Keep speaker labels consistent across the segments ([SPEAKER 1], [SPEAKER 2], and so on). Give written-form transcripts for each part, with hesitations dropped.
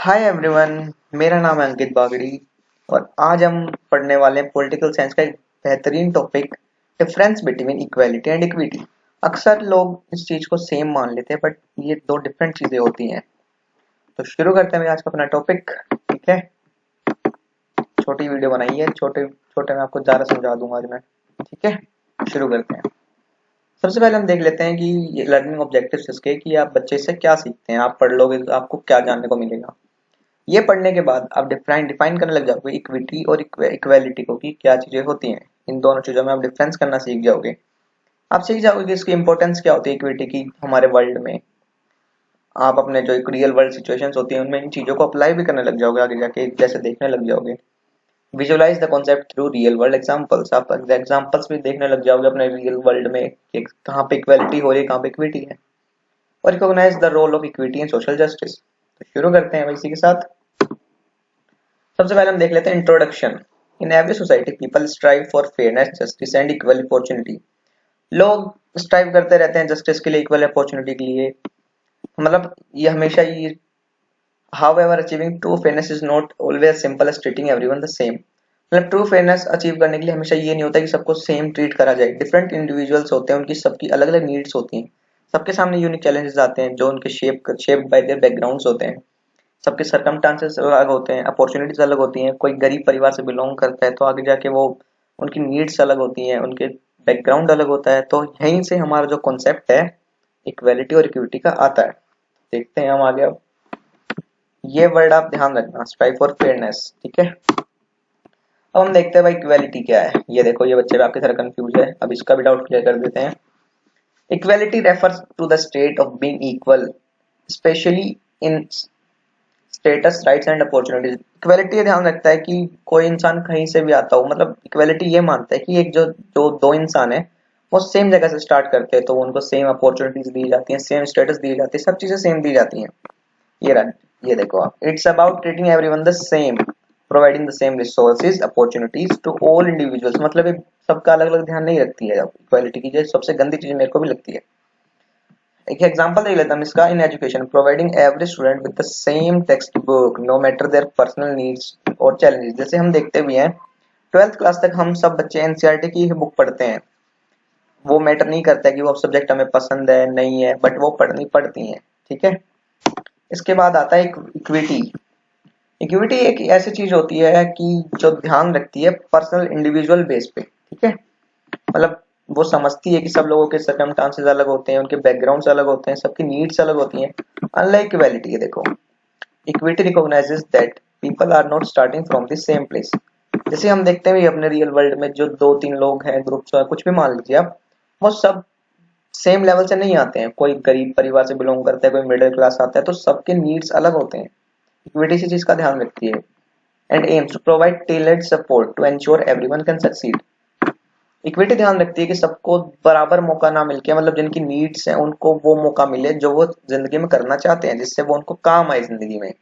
[SPEAKER 1] Hi everyone. मेरा नाम है अंकित बागड़ी और आज हम पढ़ने वाले हैं पॉलिटिकल साइंस का एक बेहतरीन topic, difference between equality and equity. अक्सर लोग इस चीज को सेम मान लेते हैं बट ये दो डिफरेंट चीजें होती हैं। तो शुरू करते हैं आज का अपना टॉपिक। ठीक है, छोटी वीडियो बनाई है, छोटे छोटे में आपको ज्यादा समझा दूंगा आज मैं। ठीक है, शुरू करते हैं। सबसे पहले हम देख लेते हैं कि ये लर्निंग ऑब्जेक्टिव्स इसके कि आप बच्चे से क्या सीखते हैं। आप पढ़ लोगे तो आपको क्या जानने को मिलेगा। ये पढ़ने के बाद आप डिफाइन डिफाइन करने लग जाओगे इक्विटी और इक्वालिटी को कि क्या चीजें होती हैं। इन दोनों चीजों में आप डिफरेंस करना सीख जाओगे। आप सीख जाओगे कि इसकी इंपॉर्टेंस क्या होती है इक्विटी की हमारे वर्ल्ड में। आप अपने जो रियल वर्ल्ड सिचुएशंस होती हैं उनमें इन चीजों को अप्लाई भी करने लग जाओगे, आगे जाके जैसे देखने लग जाओगे। Visualise the concept through real world examples. आप एग्जांपल्स भी देखने लग जाओगे अपने रियल वर्ल्ड में कि कहाँ पे इक्वालिटी हो रही है, कहाँ पे इक्विटी है। और recognise the role of equity in social justice. तो शुरू करते हैं इसी के साथ। सबसे पहले हम देख लेते हैं introduction. In every society people strive for fairness, justice and equal opportunity. लोग स्ट्राइव करते रहते हैं जस्टिस के लिए, इक्वल अपॉर्चुनिटी के लिए। मतलब ये हमेशा ये however achieving true fairness is not always simple as treating everyone the same। मतलब ट्रू फेयरनेस अचीव करने के लिए हमेशा ये नहीं होता कि सबको सेम ट्रीट करा जाए। डिफरेंट इंडिविजुअल्स होते हैं, उनकी सबकी अलग अलग नीड्स होती हैं। सबके सामने यूनिक चैलेंजेस आते हैं जो उनके शेप बाय देयर बैकग्राउंड्स होते हैं। सबके सर्कमस्टांसेस अलग होते हैं, अपॉर्चुनिटीज अलग होती हैं। कोई गरीब परिवार से बिलोंग करता है तो आगे जाके वो उनकी नीड्स अलग होती हैं, उनके बैकग्राउंड अलग होता है। तो यहीं से हमारा जो कॉन्सेप्ट है इक्वालिटी और इक्विटी का आता है। देखते हैं हम आगे। अब ये वर्ड आप ध्यान रखना, स्ट्राइव फॉर फेयरनेस। ठीक है, अब हम देखते हैं भाई इक्वालिटी क्या है। ये देखो, ये बच्चे आपकी तरह कंफ्यूज है, अब इसका भी डाउट क्लियर कर देते हैं। Equality refers to the state of being equal, specially in status, rights and opportunities. Equality ये ध्यान रखता है कि कोई इंसान कहीं से भी आता हो। मतलब इक्वालिटी ये मानता है कि एक जो जो दो इंसान है वो सेम जगह से स्टार्ट करते हैं तो उनको सेम अपॉर्चुनिटीज दी जाती हैं, सेम स्टेटस दी जाती है, सब चीजें सेम दी जाती हैं। ये रहा, ये देखो आप, it's about treating everyone the same, providing the same resources opportunities to all individuals. मतलब ये सबका अलग अलग ध्यान नहीं रखती है इक्वालिटी की, जो सबसे गंदी चीज मेरे को भी लगती है। एक एग्जांपल देख लेता हूं इसका। In education providing every student with the same textbook no matter their personal needs और चैलेंजेस। जैसे हम देखते भी हैं 12th क्लास तक हम सब बच्चे एनसीईआरटी की ही बुक पढ़ते हैं। वो मैटर नहीं करता है कि वो सब्जेक्ट हमें पसंद है नहीं है, बट वो पढ़नी पड़ती हैं। ठीक है, इसके बाद आता है इक्विटी। इक्विटी एक ऐसी चीज होती है कि जो ध्यान रखती है पर्सनल इंडिविजुअल बेस पे। ठीक है, मतलब वो समझती है कि सब लोगों के सर्कमस्टांसेस अलग होते हैं, उनके बैकग्राउंड्स अलग होते हैं, सबकी नीड्स अलग होती हैं। अनलाइक इक्वालिटी है, देखो equity recognises that people are not starting from the same place. जैसे हम देखते हैं अपने रियल वर्ल्ड में जो दो तीन लोग हैं, ग्रुप्स हैं, कुछ भी मान लीजिए आप, वो सब सेम लेवल से नहीं आते हैं। कोई गरीब परिवार से बिलोंग करता है, कोई मिडिल क्लास आता है, तो सबके नीड्स अलग होते हैं। इक्विटी इसी चीज का ध्यान रखती है and aims to provide tailored support to ensure everyone can succeed. Equity ध्यान रखती है कि सबको बराबर मौका ना मिलके, मतलब जिनकी नीड्स हैं उनको वो मौका मिले जो वो जिंदगी में करना चाहते हैं, जिससे वो उनको काम आए जिंदगी में।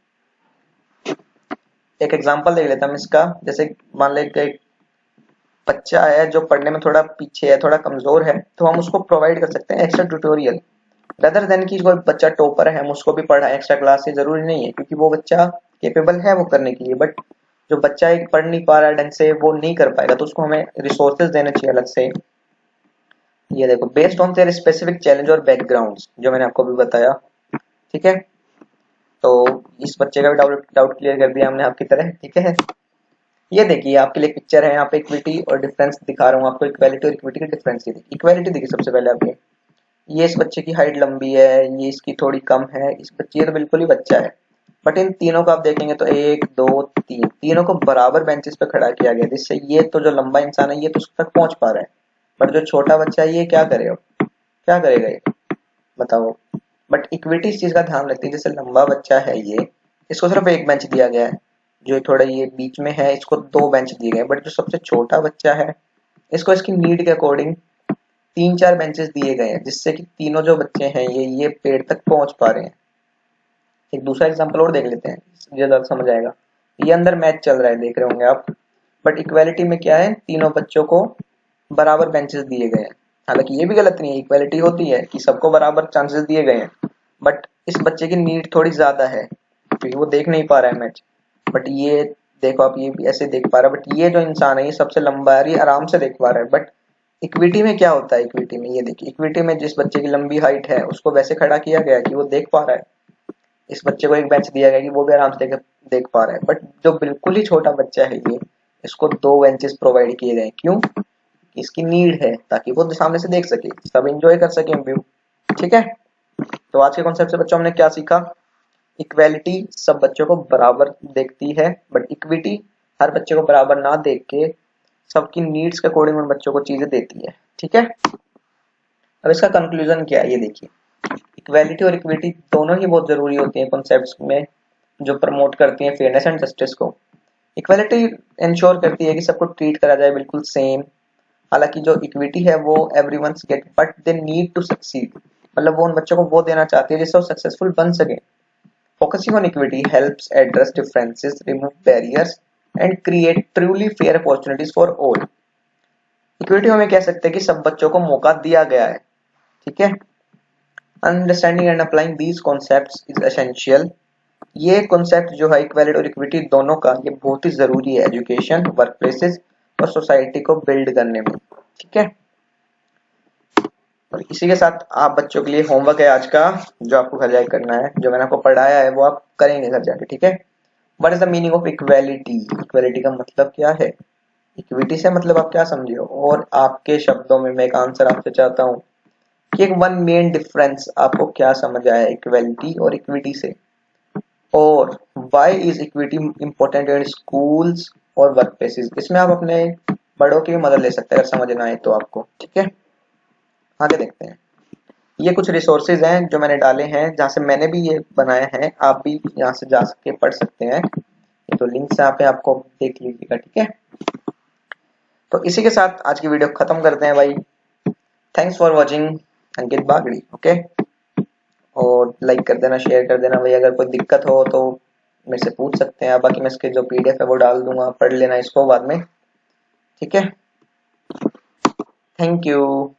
[SPEAKER 1] एक एग्जांपल देख लेता हूं इसका। जैसे मान ले कि एक बच्चा है जो पढ़ने में थोड़ा पीछे है, थोड़ा कमजोर है, तो हम उसको प्रोवाइड कर सकते हैं एक्स्ट्रा ट्यूटोरियल, रदर देन कि कोई बच्चा टॉपर है हम उसको भी पढ़ाएं एक्स्ट्रा क्लास से। जरूरी नहीं है, क्योंकि वो बच्चा केपेबल है वो करने के लिए, बट जो बच्चा एक पढ़ नहीं पा रहा है ढंग से, वो नहीं कर पाएगा, तो उसको हमें रिसोर्सेज देने चाहिए अलग से। ये देखो, based on their specific challenge और बैकग्राउंड्स, जो मैंने आपको भी बताया। ठीक है, तो इस बच्चे का भी डाउट डाउट क्लियर कर दिया हमने आपकी तरह। ठीक है, ये देखिए आपके लिए पिक्चर है, यहाँ पे इक्विटी और डिफरेंस दिखा रहा हूँ आपको, इक्वालिटी और इक्विटी के डिफरेंस। ये देखिए इक्वालिटी देखिए सबसे पहले आपके, ये इस बच्चे की हाइट लंबी है, ये इसकी थोड़ी कम है, इस बच्चे ये तो बिल्कुल ही बच्चा है। बट इन तीनों को आप देखेंगे तो एक दो तीन, तीनों को बराबर बेंचेस पे खड़ा किया गया, जिससे ये तो जो लंबा इंसान है ये तो उस तक पहुंच पा रहा है, बट जो छोटा बच्चा है ये क्या करेगा, क्या करेगा ये बताओ। बट इक्विटी इस चीज का ध्यान रखती है, जैसे लंबा बच्चा है ये, इसको सिर्फ एक बेंच दिया गया है, जो थोड़ा ये बीच में है इसको दो बेंच दिए गए, बट जो सबसे छोटा बच्चा है इसको इसकी नीड के अकॉर्डिंग तीन चार बेंचेस दिए गए हैं, जिससे कि तीनों जो बच्चे हैं ये पेड़ तक पहुंच पा रहे हैं। एक दूसरा एग्जांपल और देख लेते हैं, ये ज्यादा समझ आएगा। ये अंदर मैच चल रहा है, देख रहे होंगे आप, बट इक्वालिटी में क्या है, तीनों बच्चों को बराबर बेंचेस दिए गए हैं। हालांकि ये भी गलत नहीं है, इक्वालिटी होती है कि सबको बराबर चांसेस दिए गए हैं, बट इस बच्चे की नीड थोड़ी ज्यादा है, क्योंकि वो देख नहीं पा रहा है मैच। बट ये देखो आप, ये भी ऐसे देख पा रहा है, बट ये जो इंसान है ये सबसे लंबा है, ये आराम से देख पा रहा है। बट इक्विटी में क्या होता है, इक्विटी में ये देखिए, इक्विटी में जिस बच्चे की लंबी हाइट है उसको वैसे खड़ा किया गया है कि वो देख पा रहा है, इस बच्चे को एक बेंच दिया गया कि वो भी आराम से देख पा रहा है। बट जो बिल्कुल ही छोटा बच्चा है ये, इसको दो बेंचेस प्रोवाइड किए गए। क्यों? इसकी नीड है ताकि वो सामने से देख सके, सब एंजॉय कर सके व्यू। ठीक है, तो आज के कॉन्सेप्ट से बच्चों हमने क्या सीखा? इक्वेलिटी सब बच्चों को बराबर देखती है, बट इक्विटी हर बच्चे को बराबर ना देख के सबकी नीड्स के अकॉर्डिंग उन बच्चों को चीजें देती है। ठीक है, अब इसका कंक्लूजन क्या है ये देखिए। इक्वेलिटी और इक्विटी दोनों ही बहुत जरूरी होती हैं कॉन्सेप्ट्स में, जो प्रमोट करती हैं फेयरनेस एंड जस्टिस को। इक्वेलिटी इंश्योर करती है कि सबको ट्रीट करा जाए बिल्कुल सेम, हालांकि जो इक्विटी है वो everyone get but they need to succeed, मतलब वो उन बच्चों को वो देना चाहती है जिससे वो सक्सेसफुल बन सके। Focusing on equity helps address differences, remove barriers and create truly fair opportunities for all. Equity में कह सकते हैं कि सब बच्चों को मौका दिया गया है। ठीक है, understanding and applying these concepts is essential. ये कॉन्सेप्ट जो है इक्वालिटी और इक्विटी दोनों का, ये बहुत ही जरूरी है एजुकेशन, वर्क प्लेसेस और सोसाइटी को बिल्ड करने में। ठीक है, और इसी के साथ आप बच्चों के लिए होमवर्क है आज का, जो आपको घर जाके करना है, जो मैंने आपको पढ़ाया है वो आप करेंगे घर जाके। ठीक है, what is the meaning of equality? Equality का मतलब क्या है? इक्विटी से मतलब आप क्या समझे हो? और आपके शब्दों में मैं एक आंसर आपसे चाहता हूँ कि एक वन मेन डिफरेंस आपको क्या समझ आया इक्वालिटी और इक्विटी से, और why is equity important in schools और वर्क प्लेसेस। इसमें आप अपने बड़ों की भी मदद ले सकते हैं अगर समझ ना आए तो आपको। ठीक है, आगे देखते हैं। ये कुछ रिसोर्सेज हैं जो मैंने डाले हैं, जहाँ से मैंने भी ये बनाया है, आप भी यहाँ से जा के पढ़ सकते हैं। ये तो लिंक्स यहाँ पे आपको देख लीजिएगा। ठीक है, तो इसी के साथ आज की वीडियो खत्म करते हैं भाई। Thanks for watching Ankit Bagdi. Okay, और लाइक कर देना, शेयर कर देना भाई। अगर कोई दिक्कत हो तो मेरे से पूछ सकते हैं, बाकी मैं इसके जो पीडीएफ है वो डाल दूंगा, पढ़ लेना इसको बाद में। ठीक है, थैंक यू।